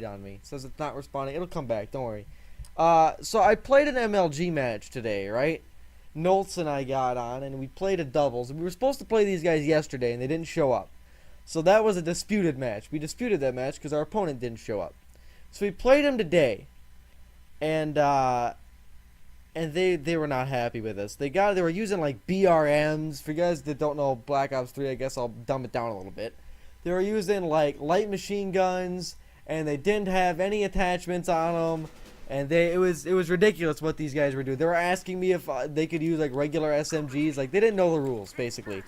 on me. It says it's not responding. It'll come back. Don't worry. So I played an MLG match today, right? Noltz and I got on, and we played a doubles. And we were supposed to play these guys yesterday, and they didn't show up. So that was a disputed match. We disputed that match because our opponent didn't show up. So we played him today, and they were not happy with us. They were using like BRMs. For you guys that don't know Black Ops 3, I guess I'll dumb it down a little bit. They were using like light machine guns, and they didn't have any attachments on them. And it was ridiculous what these guys were doing. They were asking me if they could use like regular SMGs. Like they didn't know the rules basically.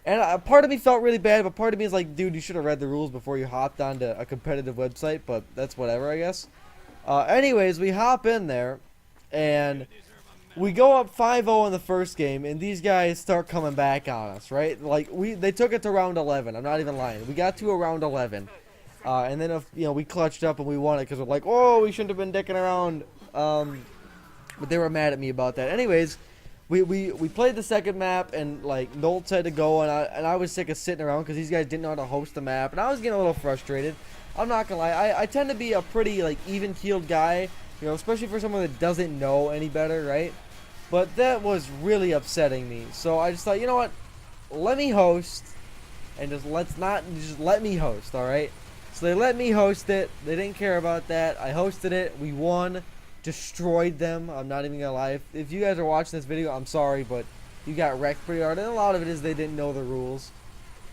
And part of me felt really bad, but part of me is like, dude, you should have read the rules before you hopped onto a competitive website. But that's whatever, I guess. Anyways, we hop in there, and we go up 5-0 in the first game, and these guys start coming back on us, right? Like they took it to round 11. I'm not even lying. We got to a round 11. And then, we clutched up and we won it because we're like, oh, we shouldn't have been dicking around. But they were mad at me about that. Anyways, we played the second map, and like Noltz had to go, and I was sick of sitting around because these guys didn't know how to host the map, and I was getting a little frustrated. I'm not gonna lie, I tend to be a pretty like even-keeled guy, especially for someone that doesn't know any better, right? But that was really upsetting me. So I just thought, you know what? Let me host, and just let me host, all right? So they let me host it. They didn't care about that. I hosted it. We won. Destroyed them. I'm not even going to lie. If you guys are watching this video, I'm sorry, but you got wrecked pretty hard. And a lot of it is they didn't know the rules.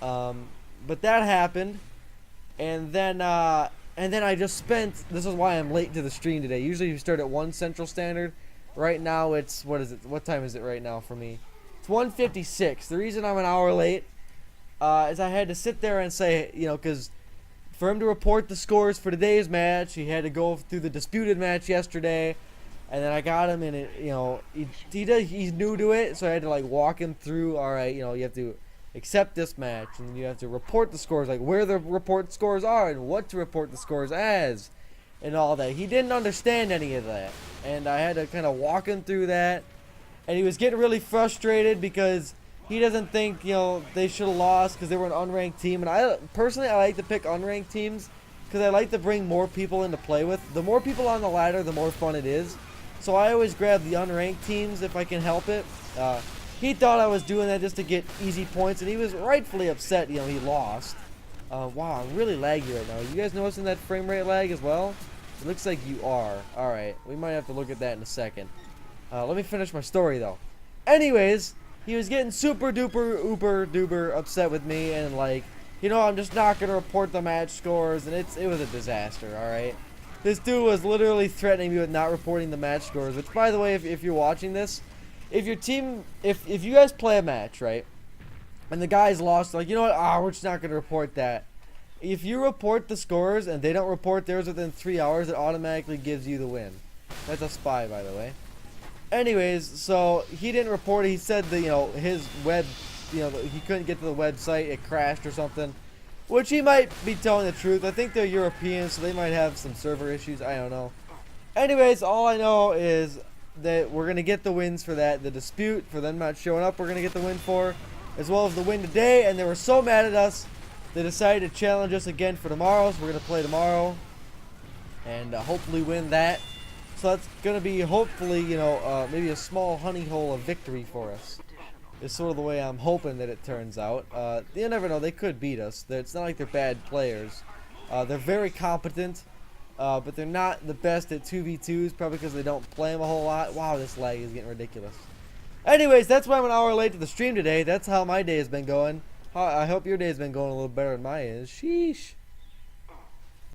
But that happened. And then I just spent... This is why I'm late to the stream today. Usually you start at 1 Central Standard. Right now it's... What is it? What time is it right now for me? It's 1:56. The reason I'm an hour late is I had to sit there and say, because... For him to report the scores for today's match, he had to go through the disputed match yesterday, and then I got him in it. He's new to it, so I had to like walk him through. All right, you have to accept this match, and then you have to report the scores, like where the report scores are and what to report the scores as, and all that. He didn't understand any of that, and I had to kind of walk him through that, and he was getting really frustrated because he doesn't think, they should have lost because they were an unranked team. And I like to pick unranked teams because I like to bring more people in to play with. The more people on the ladder, the more fun it is. So I always grab the unranked teams if I can help it. He thought I was doing that just to get easy points, and he was rightfully upset, he lost. Wow, I'm really laggy right now. You guys noticing that frame rate lag as well? It looks like you are. Alright, we might have to look at that in a second. Let me finish my story, though. Anyways... He was getting super duper uber duper upset with me, and like, I'm just not gonna report the match scores, and it was a disaster. All right, this dude was literally threatening me with not reporting the match scores. Which, by the way, if you're watching this, if your team, if you guys play a match, right, and the guys lost, like, you know what? We're just not gonna report that. If you report the scores and they don't report theirs within 3 hours, it automatically gives you the win. That's a spy, by the way. Anyways, so he didn't report it. He said that, his web, he couldn't get to the website. It crashed or something, which he might be telling the truth. I think they're European, so they might have some server issues. I don't know. Anyways, all I know is that we're going to get the wins for that. The dispute for them not showing up, we're going to get the win for, as well as the win today. And they were so mad at us, they decided to challenge us again for tomorrow. So we're going to play tomorrow and hopefully win that. So that's going to be, hopefully, maybe a small honey hole of victory for us. Is sort of the way I'm hoping that it turns out. You never know. They could beat us. It's not like they're bad players. They're very competent, but they're not the best at 2v2s, probably because they don't play them a whole lot. Wow, this lag is getting ridiculous. Anyways, that's why I'm an hour late to the stream today. That's how my day has been going. I hope your day has been going a little better than mine is. Sheesh.